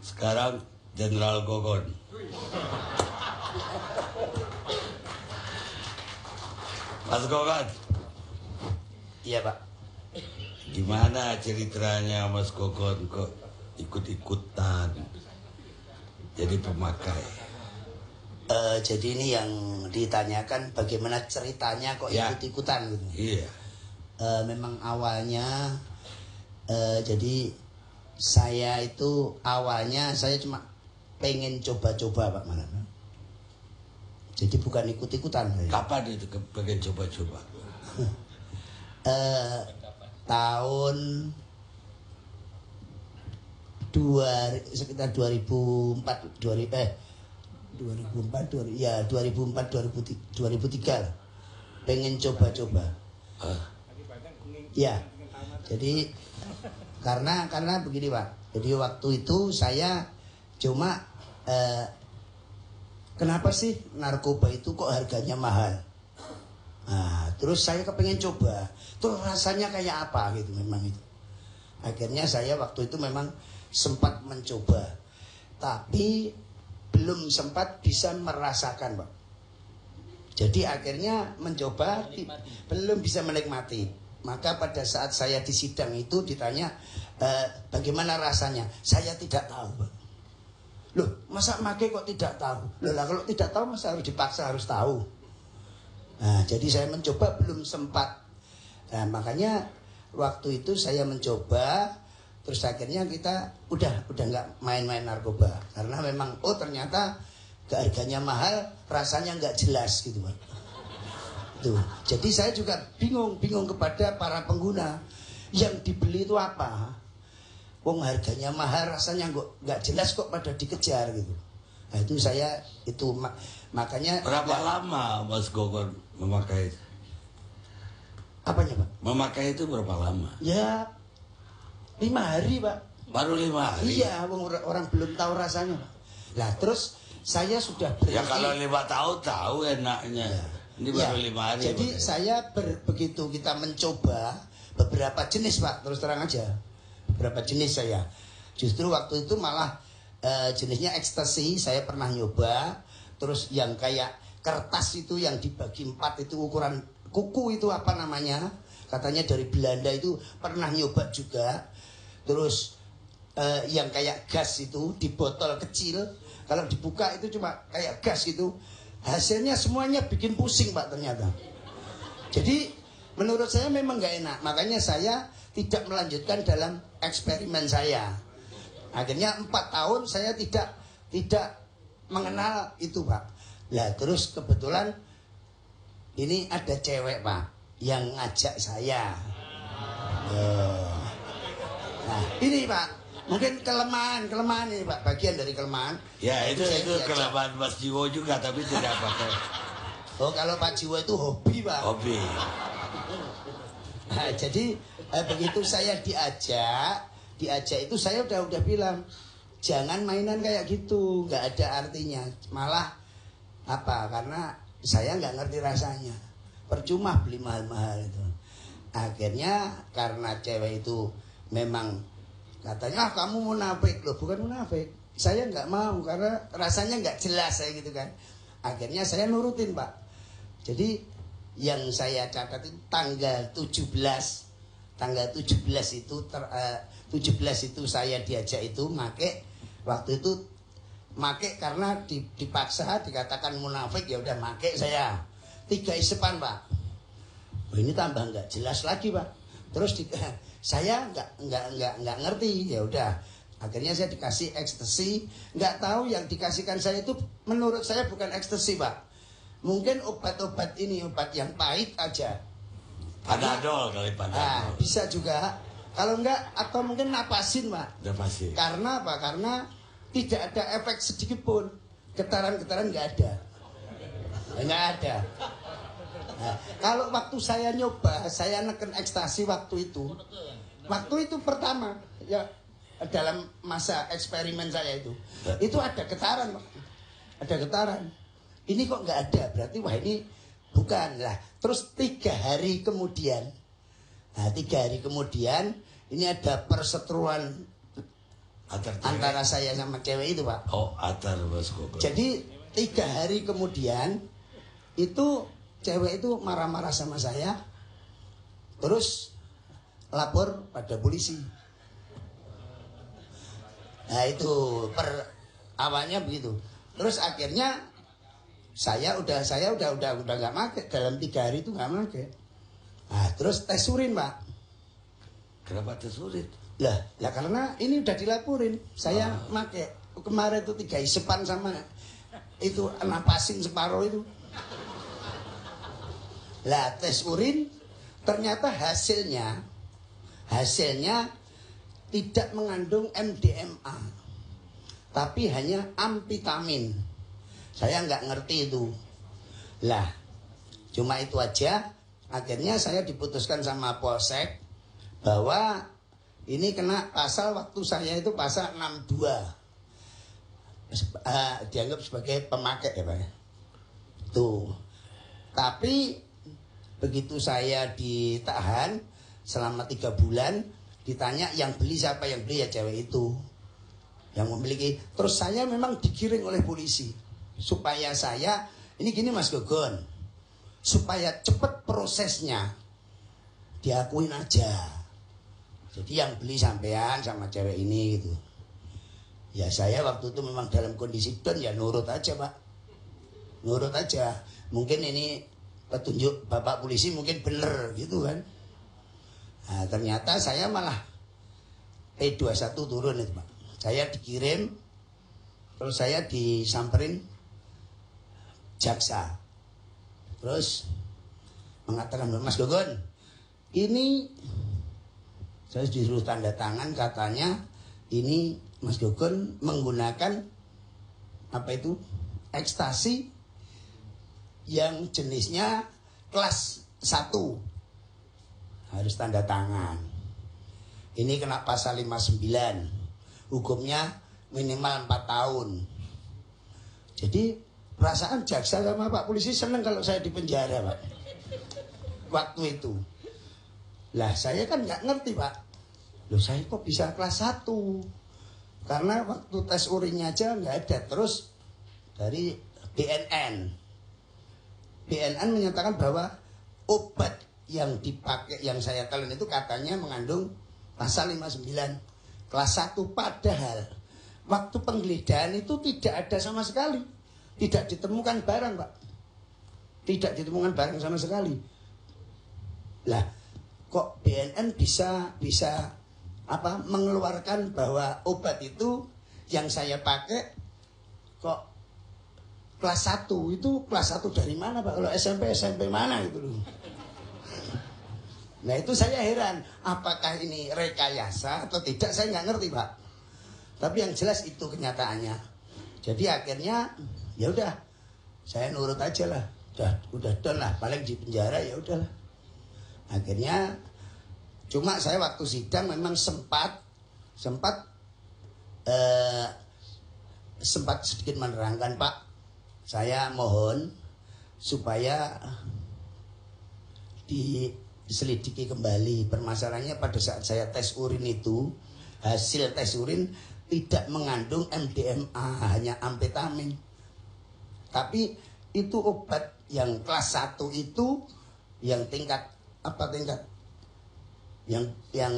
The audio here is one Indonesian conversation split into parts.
Sekarang Jenderal Gogon. Mas Gogon. Iya Pak. Gimana ceritanya Mas Gogon kok ikut-ikutan jadi pemakai? Jadi ini yang ditanyakan bagaimana ceritanya kok Ya. ikut-ikutan gitu. Iya. Memang awalnya jadi saya itu awalnya saya cuma pengen coba-coba Pak Manan. Jadi bukan ikut-ikutan. Kapan itu pengen coba-coba? Tahun sekitar 2004 2003 lah. Pengen coba-coba. Ya. Jadi karena begini Pak. Jadi waktu itu saya cuma kenapa sih narkoba itu kok harganya mahal? Nah, terus saya kepengen coba. Terus rasanya kayak apa gitu memang itu. Akhirnya saya waktu itu memang sempat mencoba. Tapi belum sempat bisa merasakan Pak. Jadi akhirnya mencoba belum bisa menikmati. Maka pada saat saya di sidang itu ditanya bagaimana rasanya, saya tidak tahu Pak. Loh masa make kok tidak tahu? Loh lah kalau tidak tahu masa harus dipaksa harus tahu. Nah jadi saya mencoba belum sempat. Nah makanya waktu itu saya mencoba. Terus akhirnya kita udah nggak main-main narkoba karena memang ternyata harganya mahal, rasanya nggak jelas gitu Pak. Tuh. Jadi saya juga bingung kepada para pengguna yang dibeli itu apa. Wong harganya mahal, rasanya nggak jelas kok pada dikejar gitu. Nah itu saya itu makanya. Berapa lama Mas Gogon memakai? Apanya Pak? Memakai itu berapa lama? Ya 5 hari Pak. Baru 5 hari? Iya, orang belum tahu rasanya Pak. Lah terus saya sudah berhenti. Ya kalau 5 tahun tahu enaknya. Ya. Ini baru 5 hari. Jadi Pak. saya begitu kita mencoba beberapa jenis Pak, terus terang aja. Beberapa jenis saya. Justru waktu itu malah jenisnya ekstasi saya pernah nyoba. Terus yang kayak kertas itu yang dibagi 4 itu ukuran kuku itu apa namanya? Katanya dari Belanda itu pernah nyoba juga. Terus yang kayak gas itu di botol kecil, kalau dibuka itu cuma kayak gas gitu. Hasilnya semuanya bikin pusing Pak ternyata. Jadi menurut saya memang nggak enak. Makanya saya tidak melanjutkan dalam eksperimen saya. Akhirnya 4 tahun saya tidak mengenal itu Pak. Lah terus kebetulan ini ada cewek Pak yang ngajak saya. Nah ini Pak, mungkin kelemahan ini Pak, bagian dari kelemahan. Ya itu kelemahan Mas Jiwo juga, tapi tidak pakai. Oh kalau Pak Jiwo itu hobi Pak. Hobi. Nah, jadi begitu saya diajak itu saya udah bilang jangan mainan kayak gitu, nggak ada artinya. Malah apa? Karena saya nggak ngerti rasanya. Percuma beli mahal-mahal itu. Akhirnya karena cewek itu memang katanya kamu munafik. Loh bukan munafik, saya nggak mau karena rasanya nggak jelas saya gitu kan. Akhirnya saya nurutin Pak. Jadi yang saya catat itu tanggal 17 itu 17 itu saya diajak itu make. Waktu itu make karena dipaksa dikatakan munafik, ya udah make saya 3 isepan Pak. Oh, ini tambah nggak jelas lagi Pak. Terus saya nggak ngerti, ya udah akhirnya saya dikasih ekstasi. Nggak tahu yang dikasihkan saya itu menurut saya bukan ekstasi Pak, mungkin obat-obat ini obat yang pahit aja. Panadol kali Panadol. Bisa juga kalau enggak, atau mungkin napasin Pak. Napasin. Karena apa? Karena tidak ada efek sedikit pun, getaran-getaran nggak ada. Nggak ada. Nah, kalau waktu saya nyoba, saya neken ekstasi waktu itu pertama ya dalam masa eksperimen saya itu ada getaran Pak. Ada getaran. Ini kok nggak ada, berarti wah ini bukan lah. Terus 3 hari kemudian, nah 3 hari kemudian ini ada perseteruan antara saya sama cewek itu Pak. Oh, antar Mas Gogon. Jadi 3 hari kemudian itu cewek itu marah-marah sama saya, terus lapor pada polisi. Nah itu awalnya begitu. Terus akhirnya saya udah nggak pakai dalam 3 hari itu nggak pakai. Nah terus tes urin Pak. Kenapa tes urin? Lah karena ini udah dilaporin. Saya pakai kemarin itu 3 hisepan sama itu napasin separuh itu. Lah tes urin ternyata hasilnya tidak mengandung MDMA, tapi hanya amfetamin. Saya nggak ngerti itu. Lah, cuma itu aja. Akhirnya saya diputuskan sama Polsek bahwa ini kena pasal waktu saya itu pasal 62. Dianggap sebagai pemakai ya Pak. Tuh. Tapi begitu saya ditahan selama 3 bulan, ditanya yang beli siapa, yang beli ya cewek itu yang memiliki. Terus saya memang digiring oleh polisi supaya saya ini gini Mas Gogon, supaya cepat prosesnya diakuin aja. Jadi yang beli sampean sama cewek ini gitu. Ya saya waktu itu memang dalam kondisi down, ya nurut aja Pak, nurut aja. Mungkin ini petunjuk Bapak polisi mungkin bener gitu kan. Nah, ternyata saya malah P21 turun itu Pak. Saya dikirim, terus saya disamperin jaksa. Terus mengatakan, Mas Gogon, ini saya disuruh tanda tangan, katanya ini Mas Gogon menggunakan apa itu, ekstasi yang jenisnya kelas 1. Harus tanda tangan. Ini kena pasal 59. Hukumnya minimal 4 tahun. Jadi perasaan jaksa sama Pak polisi seneng kalau saya di penjara Pak. Waktu itu. Lah saya kan nggak ngerti Pak. Loh saya kok bisa kelas 1? Karena waktu tes urinnya aja nggak ada. Terus dari BNN menyatakan bahwa obat yang dipakai, yang saya telan itu katanya mengandung pasal 59 kelas 1, padahal waktu penggeledahan itu tidak ada sama sekali, tidak ditemukan barang Pak, tidak ditemukan barang sama sekali. Lah kok BNN bisa apa mengeluarkan bahwa obat itu yang saya pakai kok kelas 1? Itu kelas 1 dari mana Pak? Kalau SMP mana gitu loh. Nah itu saya heran, apakah ini rekayasa atau tidak, saya nggak ngerti Pak. Tapi yang jelas itu kenyataannya. Jadi akhirnya ya udah, saya nurut aja lah. Udah down lah, paling di penjara ya udahlah. Akhirnya cuma saya waktu sidang memang sempat sedikit menerangkan, Pak, saya mohon supaya diselidiki kembali permasalahannya. Pada saat saya tes urin itu, hasil tes urin tidak mengandung MDMA, hanya amfetamin. Tapi itu obat yang kelas 1 itu yang tingkat yang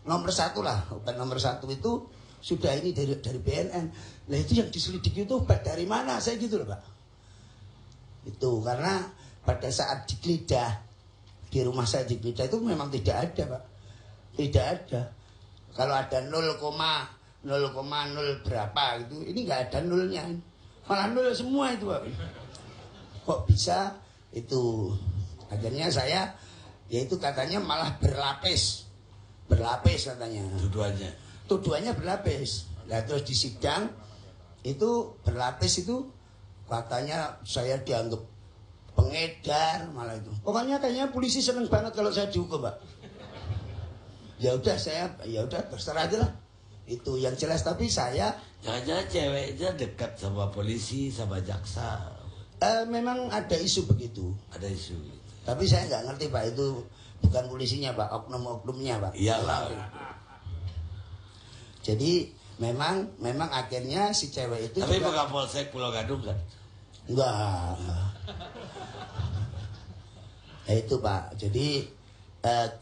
nomor 1 lah, obat nomor 1 itu sudah ini dari BNN. Nah itu yang diselidiki itu obat dari mana, saya gitu loh Pak. Itu karena pada saat digeledah di rumah saya, digeledah itu memang tidak ada Pak, tidak ada. Kalau ada 0,0 berapa gitu, ini nggak ada nolnya, malah nol semua itu Pak. Kok bisa itu? Akhirnya saya, yaitu katanya malah berlapis katanya. Tuduhannya berlapis. Nah terus di sidang itu berlapis itu katanya saya dianggap pengedar malah itu. Pokoknya kayaknya polisi seneng banget kalau saya dihukum Pak. Ya udah terserah aja lah. Itu yang jelas. Tapi saya jangan-jangan ceweknya dekat sama polisi, sama jaksa. Memang ada isu begitu. Ada isu. Tapi saya nggak ngerti Pak, itu bukan polisinya Pak, oknum-oknumnya Pak. Iyalah. Jadi memang akhirnya si cewek itu tapi juga, bukan Polsek Pulau Gadung kan? enggak. Ya itu Pak. Jadi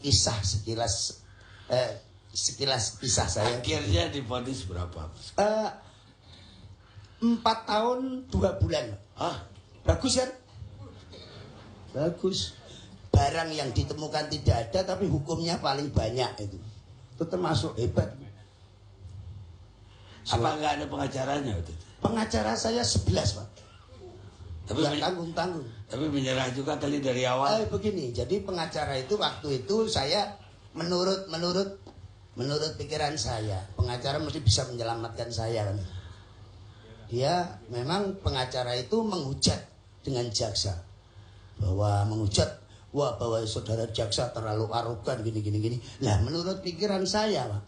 kisah sekilas kisah saya. Akhirnya divonis berapa? 4 tahun 2 bulan. Hah? Bagus kan? Bagus. Barang yang ditemukan tidak ada tapi hukumnya paling banyak itu. Itu termasuk hebat. Apa nggak ada pengacaranya waktu itu? Pengacara saya 11 Pak. Tapi Nggak tanggung-tanggung. tapi menyerah juga kali dari awal. Begini, jadi pengacara itu waktu itu saya menurut pikiran saya, pengacara mesti bisa menyelamatkan saya kan. Dia memang pengacara itu menghujat dengan jaksa. Bahwa menghujat, bahwa saudara jaksa terlalu arogan gini. Lah menurut pikiran saya, Pak.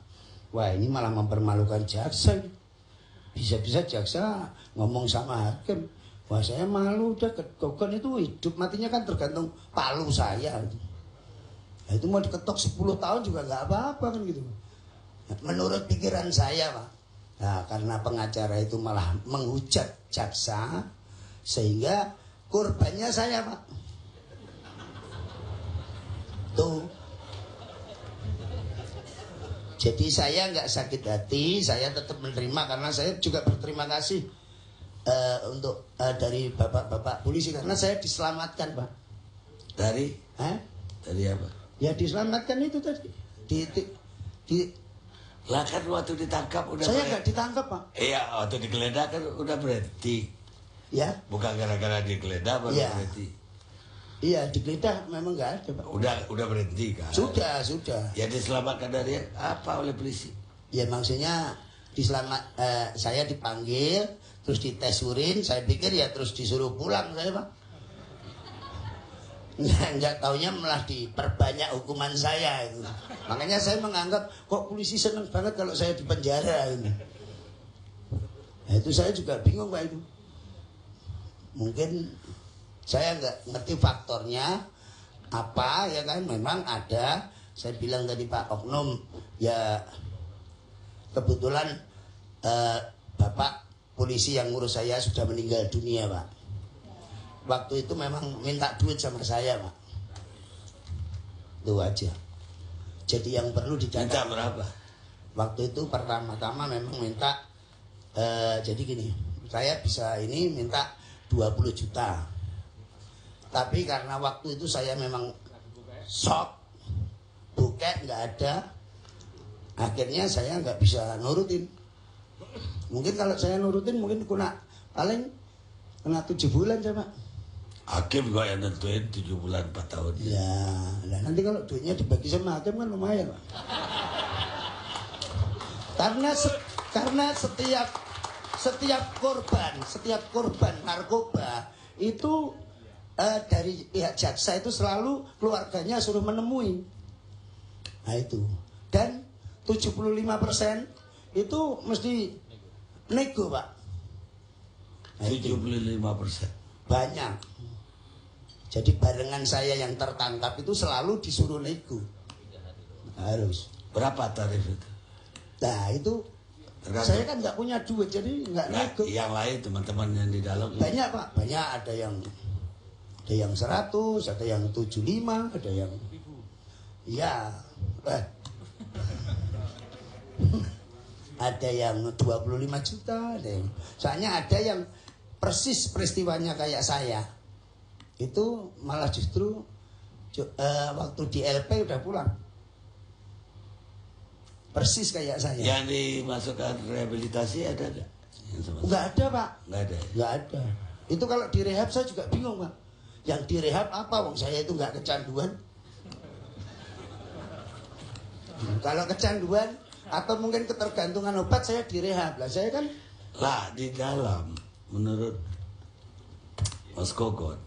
Wah, ini malah mempermalukan jaksa. Bisa-bisa jaksa ngomong sama hakim. Wah, saya malu udah kedokan itu hidup matinya kan tergantung palu saya. Nah, itu mau diketok 10 tahun juga nggak apa-apa kan gitu. Menurut pikiran saya, Pak. Nah, karena pengacara itu malah menghujat jaksa sehingga korbannya saya, Pak. Tuh. Jadi saya nggak sakit hati, saya tetap menerima karena saya juga berterima kasih untuk dari bapak-bapak polisi karena saya diselamatkan, Pak. Dari? Dari apa? Ya diselamatkan itu tadi. Lah kan waktu ditangkap udah. Saya nggak ditangkap, Pak. Iya, waktu digeledah kan udah berhenti. Ya. Bukan gara-gara digeledah baru berhenti. Iya, digeledah memang nggak ada, Pak. Udah berhenti kan? Sudah. Ya diselamatkan dari apa oleh polisi? Ya maksudnya saya dipanggil, terus dites urin, saya pikir ya terus disuruh pulang saya, Pak. Nggak taunya malah diperbanyak hukuman saya itu. Makanya saya menganggap kok polisi seneng banget kalau saya di penjara ini. Nah, itu saya juga bingung, Pak, itu. Mungkin saya nggak ngerti faktornya apa ya kan, memang ada. Saya bilang tadi Pak Oknum, ya kebetulan Bapak polisi yang ngurus saya sudah meninggal dunia, Pak. Waktu itu memang minta duit sama saya, Pak. Itu aja. Jadi yang perlu dicatat. Minta berapa? Waktu itu pertama-tama memang minta jadi gini, saya bisa ini minta 20 juta. Tapi karena waktu itu saya memang shock, buket nggak ada, akhirnya saya nggak bisa nurutin. Mungkin kalau saya nurutin mungkin paling kena 7 bulan saya, Pak. Hakim kok yang nentuin 7 bulan 4 tahun. Ya, nah nanti kalau duitnya dibagi sama hakim kan lumayan, Pak. Karena setiap korban narkoba itu dari pihak jaksa itu selalu keluarganya suruh menemui. Nah itu. Dan 75% itu mesti nego, Pak. Nah, 75%. banyak. Jadi barengan saya yang tertangkap itu selalu disuruh nego. Harus. Berapa tarif itu? Nah itu Tergantung. saya kan nggak punya duit jadi nggak nego. Yang lain teman-teman yang di dalam. Banyak, Pak. Banyak, ada yang 100, ada yang 75, ada yang ya ada yang 25 juta, ada yang, soalnya ada yang persis peristiwanya kayak saya. Itu malah justru waktu di LP udah pulang. Persis kayak saya. Yang dimasukkan rehabilitasi ada nggak? Nggak ada, Pak. Nggak ada. Nggak ada. Itu kalau direhab saya juga bingung, Pak. Yang direhab apa? Wong saya itu nggak kecanduan. Kalau kecanduan atau mungkin ketergantungan obat saya direhab lah. Saya kan di dalam menurut Mas Kogot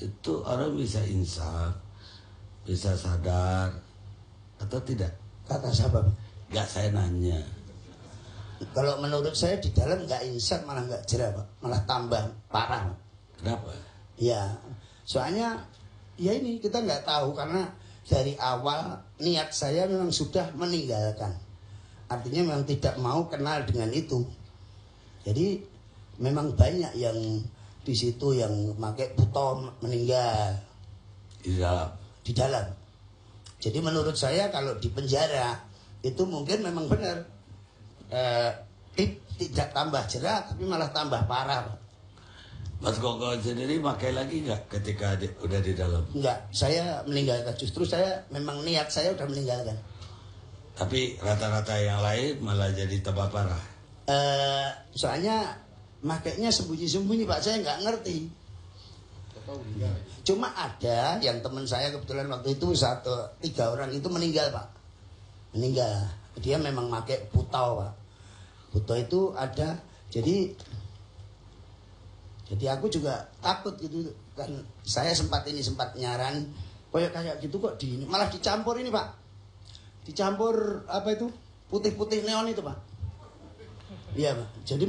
itu orang bisa insaf, bisa sadar atau tidak? kata siapa? Nggak, saya nanya. Kalau menurut saya di dalam nggak insaf, malah nggak jerah, Pak. Malah tambah parah, Pak. Kenapa? Ya, soalnya ya ini kita nggak tahu karena dari awal niat saya memang sudah meninggalkan. artinya memang tidak mau kenal dengan itu. Jadi memang banyak yang di situ yang pakai buto meninggal Di dalam. di dalam. Jadi menurut saya kalau di penjara itu mungkin memang benar tidak tambah jerah tapi malah tambah parah, Pak. Mas Koko sendiri pakai lagi nggak ketika udah di dalam? Enggak, saya meninggalkan. Justru saya memang niat saya udah meninggalkan. Tapi rata-rata yang lain malah jadi tambah parah. Soalnya makainya sembunyi-sembunyi, Pak, saya nggak ngerti. Cuma ada yang teman saya kebetulan waktu itu 3 orang itu meninggal, Pak. Meninggal. Dia memang pakai putau, Pak. Putau itu ada. Jadi aku juga takut gitu kan. Saya sempat nyaran kayak gitu kok malah dicampur ini, Pak. Dicampur apa itu? Putih-putih neon itu, Pak. Iya, Pak. Jadi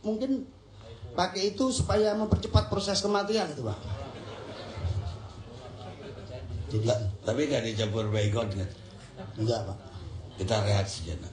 mungkin pakai itu supaya mempercepat proses kematian itu, Pak. Jadi Tapi nggak dicampur baygon kan? enggak, Pak. Kita rehat sejenak.